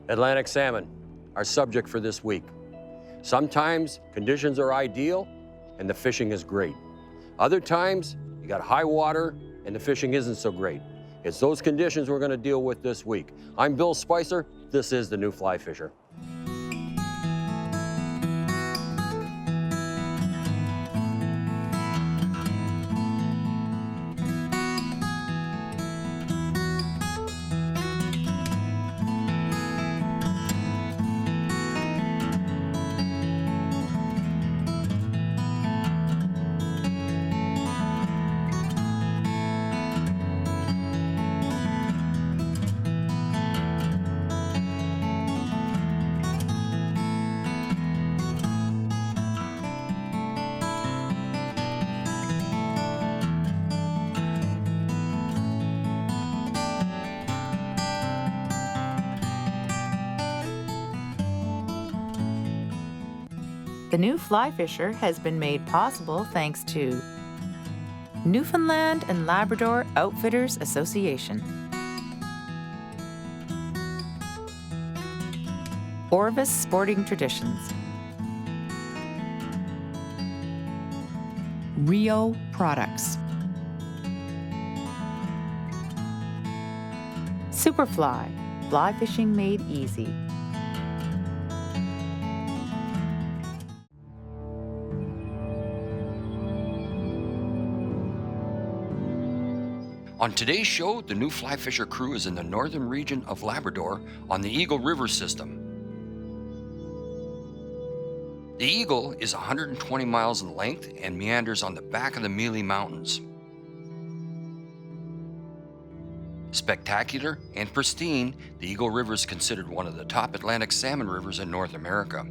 Atlantic salmon, our subject for this week. Sometimes conditions are ideal and the fishing is great. Other times, you got high water and the fishing isn't so great. It's those conditions we're gonna deal with this week. I'm Bill Spicer, this is the New Fly Fisher. The New Fly Fisher has been made possible thanks to Newfoundland and Labrador Outfitters Association, Orvis Sporting Traditions, Rio Products, Superfly, fly fishing made easy. On today's show, the New Fly Fisher crew is in the northern region of Labrador on the Eagle River system. The Eagle is 120 miles in length and meanders on the back of the Mealy Mountains. Spectacular and pristine, the Eagle River is considered one of the top Atlantic salmon rivers in North America.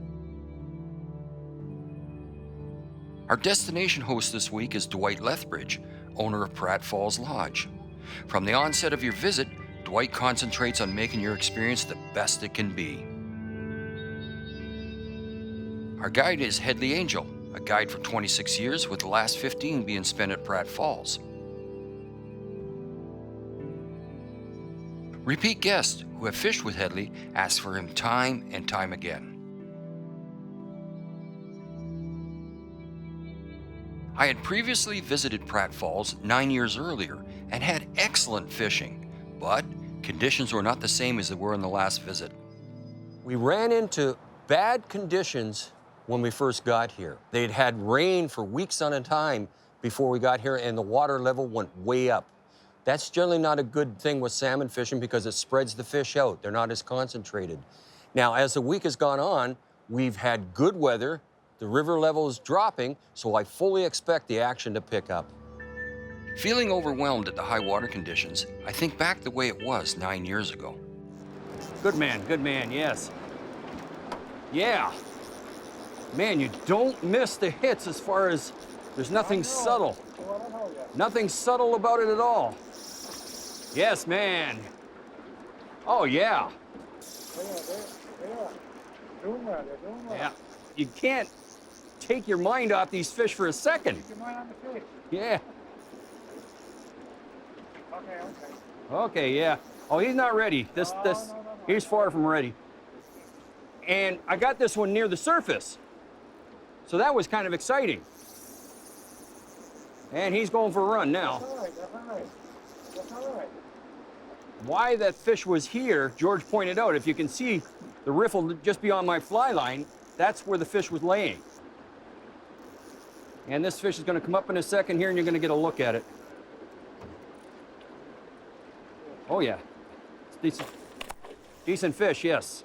Our destination host this week is Dwight Lethbridge, owner of Pratt Falls Lodge. From the onset of your visit, Dwight concentrates on making your experience the best it can be. Our guide is Headley Angel, a guide for 26 years with the last 15 being spent at Pratt Falls. Repeat guests who have fished with Headley ask for him time and time again. I had previously visited Pratt Falls 9 years earlier and had excellent fishing, but conditions were not the same as they were in the last visit. We ran into bad conditions when we first got here. They'd had rain for weeks on a time before we got here and the water level went way up. That's generally not a good thing with salmon fishing because it spreads the fish out. They're not as concentrated. Now, as the week has gone on, we've had good weather. The river level is dropping, so I fully expect the action to pick up. Feeling overwhelmed at the high water conditions, I think back the way it was 9 years ago. Good man, yes. Yeah. Man, you don't miss the hits as far as there's nothing subtle. Nothing subtle about it at all. Yes, man. Oh, yeah. Yeah. You can't take your mind off these fish for a second. Keep your mind on the fish. Yeah. Okay. Okay, yeah. Oh, he's not ready. No. He's far from ready. And I got this one near the surface. So that was kind of exciting. And he's going for a run now. That's all right. Why that fish was here, George pointed out, if you can see the riffle just beyond my fly line, that's where the fish was laying. And this fish is going to come up in a second here and you're going to get a look at it. Oh yeah, it's decent fish, yes.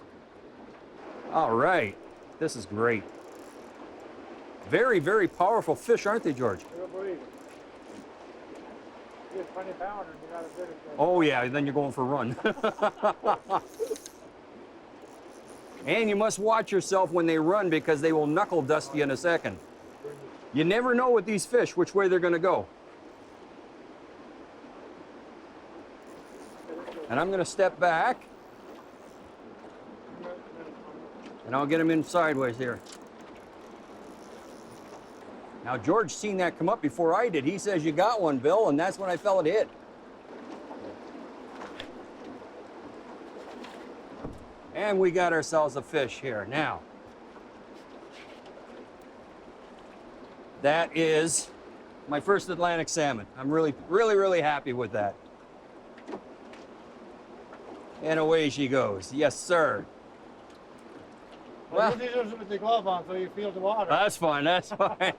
All right, this is great. Very, very powerful fish, aren't they, George? You'll believe it. You get 20 pounders, you got a bigger fish. Oh yeah, then you're going for a run. And you must watch yourself when they run because they will knuckle dust you in a second. You never know with these fish which way they're going to go. And I'm going to step back. And I'll get him in sideways here. Now, George seen that come up before I did. He says, you got one, Bill, and that's when I felt it hit. And we got ourselves a fish here. Now, that is my first Atlantic salmon. I'm really happy with that. And away she goes. Yes, sir. Well, you do this with the glove on so you feel the water. That's fine, that's fine.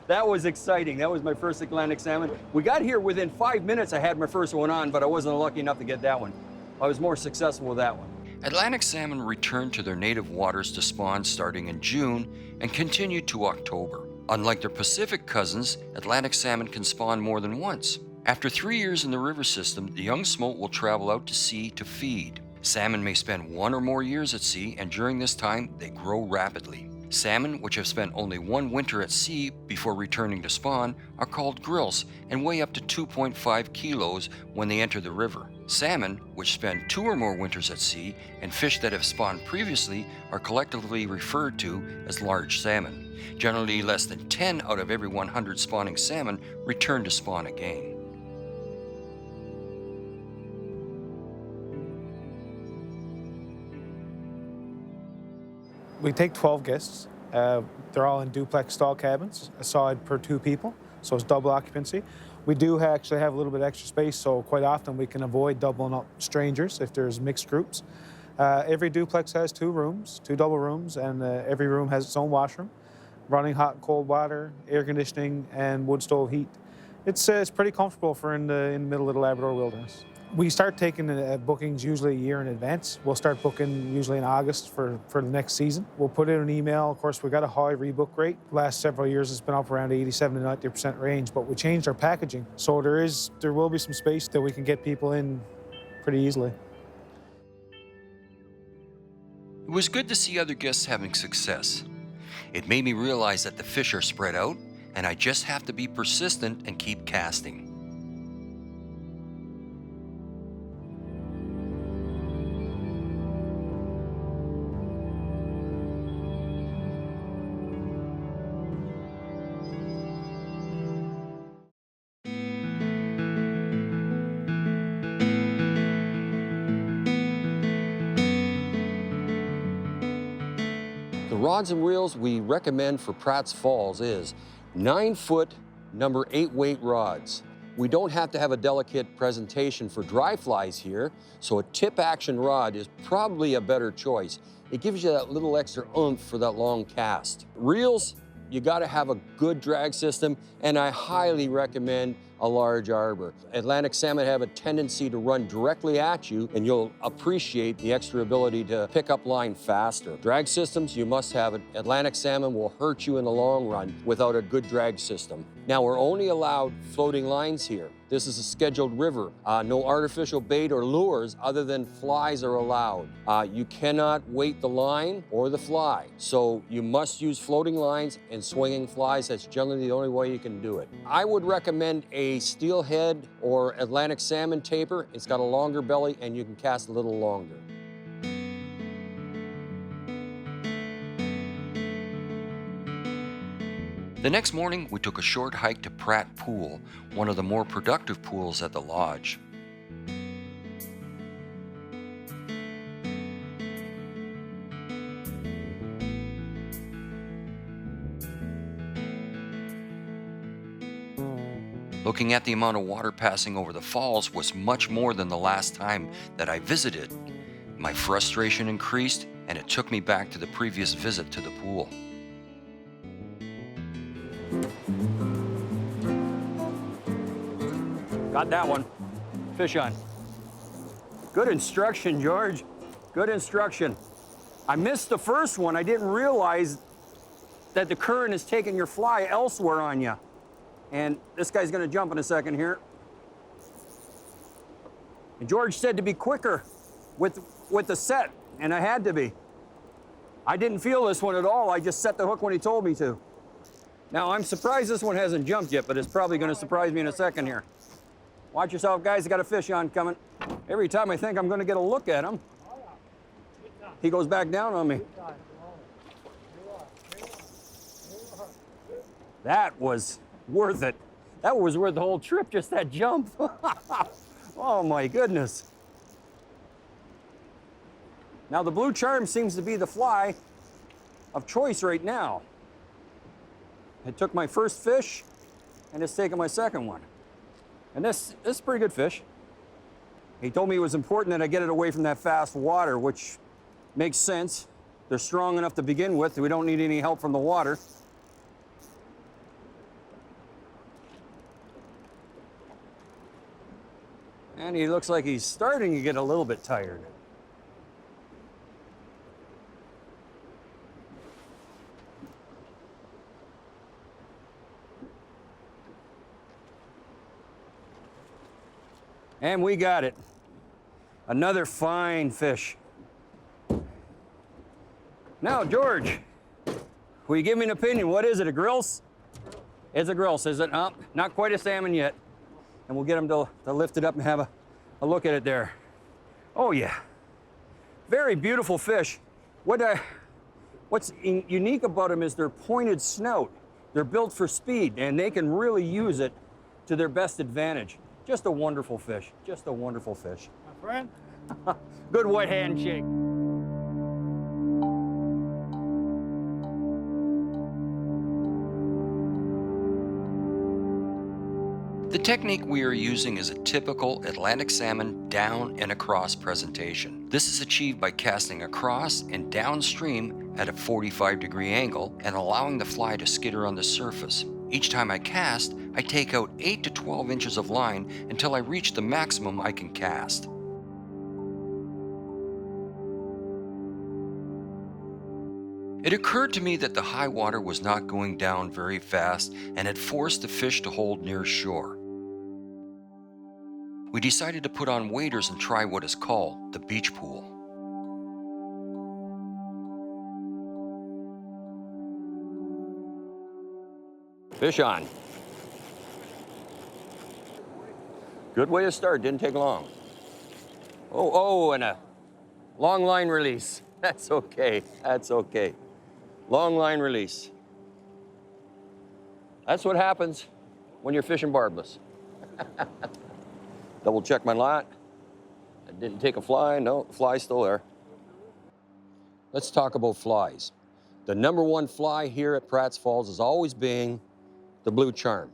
That was exciting. That was my first Atlantic salmon. We got here within 5 minutes. I had my first one on, but I wasn't lucky enough to get that one. I was more successful with that one. Atlantic salmon return to their native waters to spawn starting in June and continue to October. Unlike their Pacific cousins, Atlantic salmon can spawn more than once. After 3 years in the river system, the young smolt will travel out to sea to feed. Salmon may spend 1 or more years at sea, and during this time, they grow rapidly. Salmon, which have spent only 1 winter at sea before returning to spawn, are called grilse and weigh up to 2.5 kilos when they enter the river. Salmon, which spend 2 or more winters at sea, and fish that have spawned previously are collectively referred to as large salmon. Generally, less than 10 out of every 100 spawning salmon return to spawn again. We take 12 guests. They're all in duplex stall cabins, a side per 2 people, so it's double occupancy. We do actually have a little bit extra space, so quite often we can avoid doubling up strangers if there's mixed groups. Every duplex has 2 rooms, 2 double rooms, and every room has its own washroom, running hot and cold water, air conditioning, and wood stove heat. It's pretty comfortable for in the middle of the Labrador wilderness. We start taking bookings usually a year in advance. We'll start booking usually in August for the next season. We'll put in an email. Of course, we've got a high rebook rate. Last several years, it's been up around 87 to 90% range, but we changed our packaging. So there will be some space that we can get people in pretty easily. It was good to see other guests having success. It made me realize that the fish are spread out, and I just have to be persistent and keep casting. The rods and reels we recommend for Pratt Falls is 9-foot, number 8 weight rods. We don't have to have a delicate presentation for dry flies here, so a tip action rod is probably a better choice. It gives you that little extra oomph for that long cast. Reels, you gotta have a good drag system, and I highly recommend a large arbor. Atlantic salmon have a tendency to run directly at you, and you'll appreciate the extra ability to pick up line faster. Drag systems, you must have it. Atlantic salmon will hurt you in the long run without a good drag system. Now, we're only allowed floating lines here. This is a scheduled river. No artificial bait or lures other than flies are allowed. You cannot weight the line or the fly, so you must use floating lines and swinging flies. That's generally the only way you can do it. I would recommend a steelhead or Atlantic salmon taper. It's got a longer belly and you can cast a little longer. The next morning, we took a short hike to Pratt Pool, one of the more productive pools at the lodge. Looking at the amount of water passing over the falls was much more than the last time that I visited. My frustration increased, and it took me back to the previous visit to the pool. Got that one. Fish on. Good instruction, George. Good instruction. I missed the first one. I didn't realize that the current is taking your fly elsewhere on you. And this guy's gonna jump in a second here. And George said to be quicker with the set, and I had to be. I didn't feel this one at all. I just set the hook when he told me to. Now, I'm surprised this one hasn't jumped yet, but it's probably gonna surprise me in a second here. Watch yourself, guys. I got a fish on coming. Every time I think I'm gonna get a look at him, he goes back down on me. That was worth it. That was worth the whole trip, just that jump. Oh my goodness. Now, the blue charm seems to be the fly of choice right now. It took my first fish, and it's taken my second one. And this is a pretty good fish. He told me it was important that I get it away from that fast water, which makes sense. They're strong enough to begin with. We don't need any help from the water. And he looks like he's starting to get a little bit tired. And we got it. Another fine fish. Now, George, will you give me an opinion? What is it, a grilse? It's a grilse, is it? Not quite a salmon yet. And we'll get him to lift it up and have a look at it there. Oh, yeah. Very beautiful fish. What's unique about them is their pointed snout. They're built for speed, and they can really use it to their best advantage. Just a wonderful fish. Just a wonderful fish. My friend? Good white handshake. The technique we are using is a typical Atlantic salmon down and across presentation. This is achieved by casting across and downstream at a 45-degree angle and allowing the fly to skitter on the surface. Each time I cast, I take out 8 to 12 inches of line until I reach the maximum I can cast. It occurred to me that the high water was not going down very fast and had forced the fish to hold near shore. We decided to put on waders and try what is called the beach pool. Fish on. Good way to start, didn't take long. Oh, and a long line release. That's okay, that's okay. Long line release. That's what happens when you're fishing barbless. Double check my lot. I didn't take a fly, no, the fly's still there. Let's talk about flies. The #1 fly here at Pratt Falls is always being the blue charm.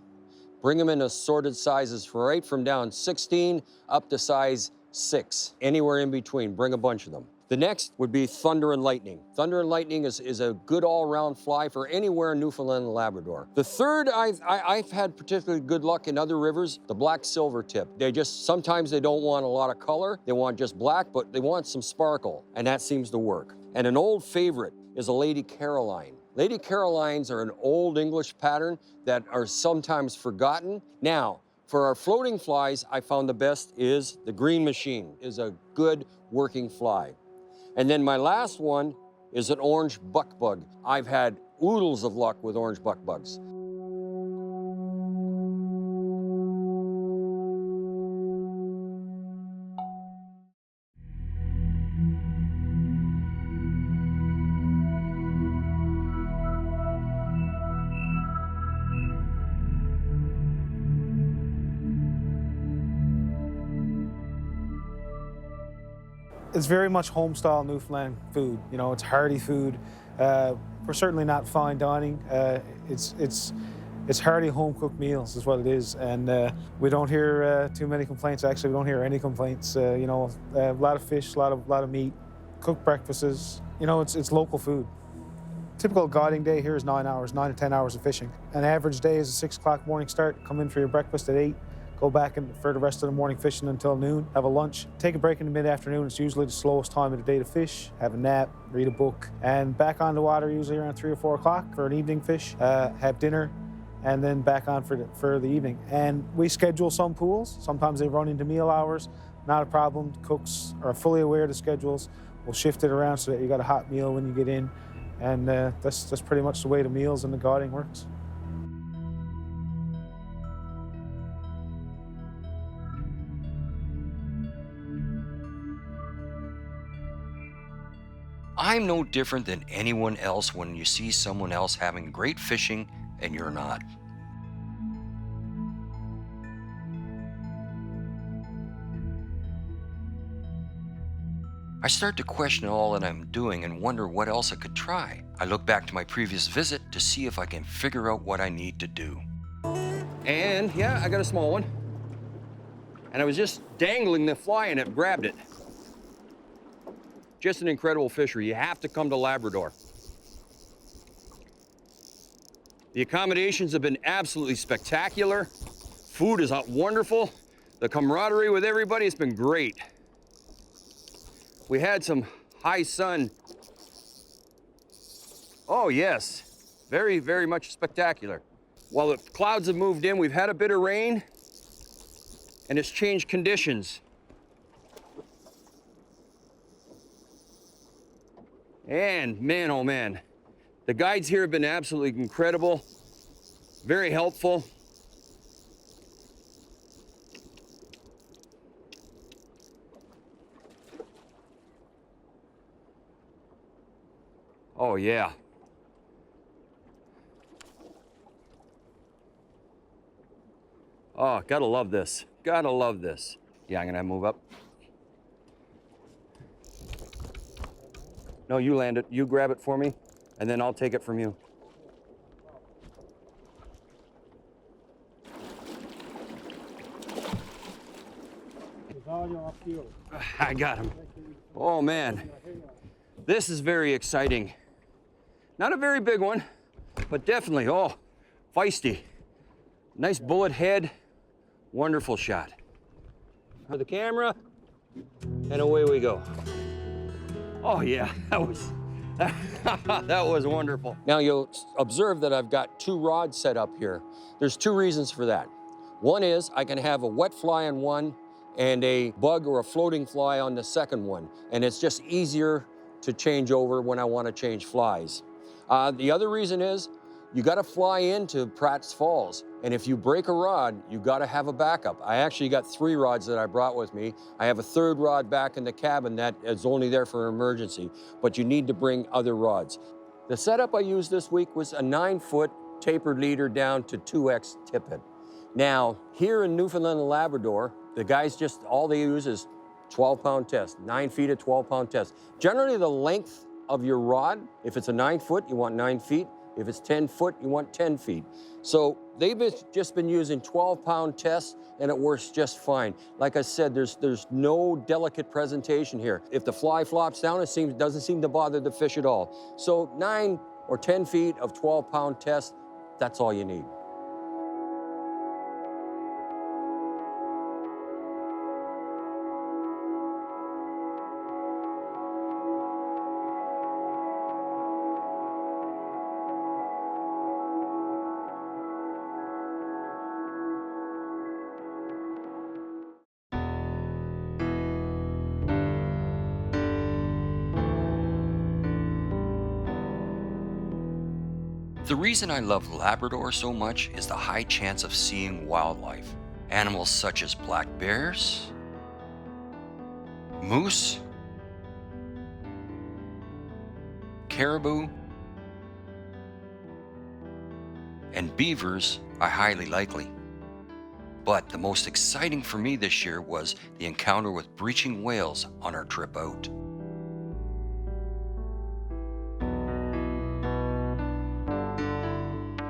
Bring them in assorted sizes, right from down 16 up to size 6. Anywhere in between, bring a bunch of them. The next would be Thunder and Lightning. Thunder and Lightning is a good all-around fly for anywhere in Newfoundland and Labrador. The third, I've had particularly good luck in other rivers, the black silver tip. Sometimes they don't want a lot of color, they want just black, but they want some sparkle, and that seems to work. And an old favorite is a Lady Caroline. Lady Carolines are an old English pattern that are sometimes forgotten. Now, for our floating flies, I found the best is the Green Machine, is a good working fly. And then my last one is an orange buckbug. I've had oodles of luck with orange buckbugs. It's very much home-style Newfoundland food. You know, it's hearty food. We're certainly not fine dining. It's hearty home-cooked meals is what it is, and we don't hear too many complaints. Actually, we don't hear any complaints. You know, a lot of fish, a lot of meat, cooked breakfasts. You know, it's local food. Typical guiding day here is 9 to 10 hours of fishing. An average day is a 6 o'clock morning start. Come in for your breakfast at 8. Go back for the rest of the morning fishing until noon, have a lunch, take a break in the mid-afternoon. It's usually the slowest time of the day to fish, have a nap, read a book, and back on the water usually around 3 or 4 o'clock for an evening fish, have dinner, and then back on for the evening. And we schedule some pools. Sometimes they run into meal hours, not a problem. Cooks are fully aware of the schedules. We'll shift it around so that you got a hot meal when you get in, and that's pretty much the way the meals and the guiding works. I'm no different than anyone else when you see someone else having great fishing and you're not. I start to question all that I'm doing and wonder what else I could try. I look back to my previous visit to see if I can figure out what I need to do. And yeah, I got a small one. And I was just dangling the fly and it grabbed it. Just an incredible fishery. You have to come to Labrador. The accommodations have been absolutely spectacular. Food is wonderful. The camaraderie with everybody has been great. We had some high sun. Oh yes, very, very much spectacular. While the clouds have moved in, we've had a bit of rain and it's changed conditions. And man, oh man, the guides here have been absolutely incredible, very helpful. Oh yeah. Oh, gotta love this. Gotta love this. Yeah, I'm gonna move up. No, you land it. You grab it for me, and then I'll take it from you. I got him. Oh man, this is very exciting. Not a very big one, but definitely, oh, feisty. Nice bullet head, wonderful shot. For the camera, and away we go. Oh yeah, that was wonderful. Now you'll observe that I've got 2 rods set up here. There's 2 reasons for that. One is I can have a wet fly on one and a bug or a floating fly on the second one. And it's just easier to change over when I want to change flies. The other reason is you got to fly into Pratt Falls. And if you break a rod, you got to have a backup. I actually got 3 rods that I brought with me. I have a 3rd rod back in the cabin that is only there for an emergency, but you need to bring other rods. The setup I used this week was a 9-foot tapered leader down to 2X tippet. Now, here in Newfoundland and Labrador, the guys just, all they use is 12-pound test, 9 feet at 12-pound test. Generally, the length of your rod, if it's a 9-foot, you want 9 feet. If it's 10 foot, you want 10 feet. So they've just been using 12-pound tests and it works just fine. Like I said, there's no delicate presentation here. If the fly flops down, it doesn't seem to bother the fish at all. So 9 or 10 feet of 12-pound test, that's all you need. The reason I love Labrador so much is the high chance of seeing wildlife. Animals such as black bears, moose, caribou, and beavers are highly likely. But the most exciting for me this year was the encounter with breaching whales on our trip out.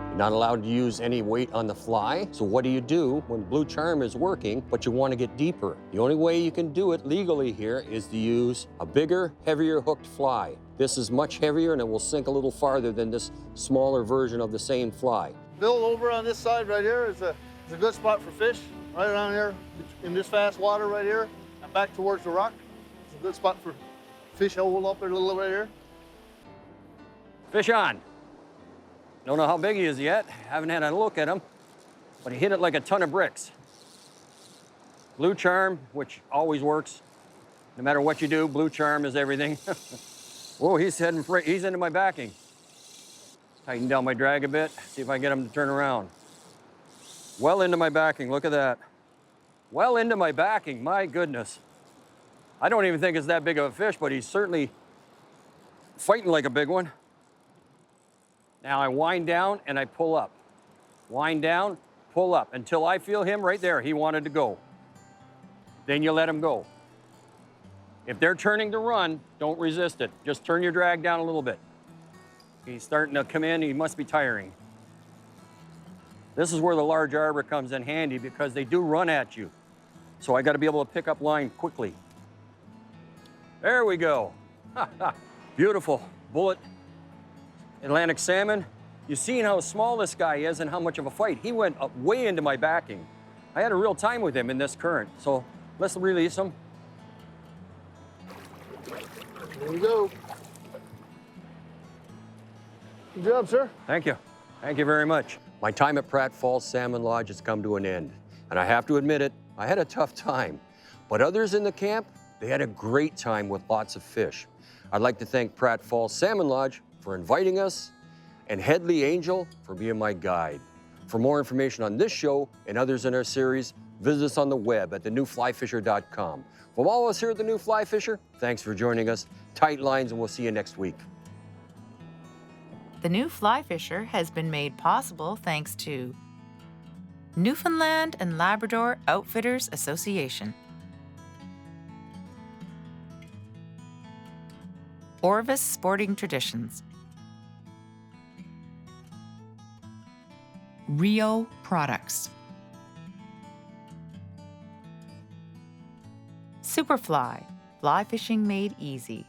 You're not allowed to use any weight on the fly. So what do you do when blue charm is working, but you want to get deeper? The only way you can do it legally here is to use a bigger, heavier hooked fly. This is much heavier and it will sink a little farther than this smaller version of the same fly. Bill, over on this side right here is a good spot for fish. Right around here in this fast water right here and back towards the rock. It's a good spot for fish hole up there a little right here. Fish on. Don't know how big he is yet. Haven't had a look at him, but he hit it like a ton of bricks. Blue charm, which always works. No matter what you do, blue charm is everything. Whoa, he's into my backing. Tighten down my drag a bit, see if I can get him to turn around. Well into my backing, look at that. Well into my backing, my goodness. I don't even think it's that big of a fish, but he's certainly fighting like a big one. Now I wind down and I pull up. Wind down, pull up, until I feel him right there. He wanted to go. Then you let him go. If they're turning to run, don't resist it. Just turn your drag down a little bit. He's starting to come in, he must be tiring. This is where the large arbor comes in handy because they do run at you. So I got to be able to pick up line quickly. There we go. Beautiful bullet Atlantic salmon. You've seen how small this guy is and how much of a fight. He went up way into my backing. I had a real time with him in this current. So let's release him. There we go. Good job, sir. Thank you. Thank you very much. My time at Pratt Falls Salmon Lodge has come to an end. And I have to admit it, I had a tough time. But others in the camp, they had a great time with lots of fish. I'd like to thank Pratt Falls Salmon Lodge for inviting us and Headley Angel for being my guide. For more information on this show and others in our series, visit us on the web at thenewflyfisher.com. From all of us here at The New Fly Fisher, thanks for joining us. Tight lines, and we'll see you next week. The New Fly Fisher has been made possible thanks to Newfoundland and Labrador Outfitters Association, Orvis Sporting Traditions, Rio Products. Superfly, fly fishing made easy.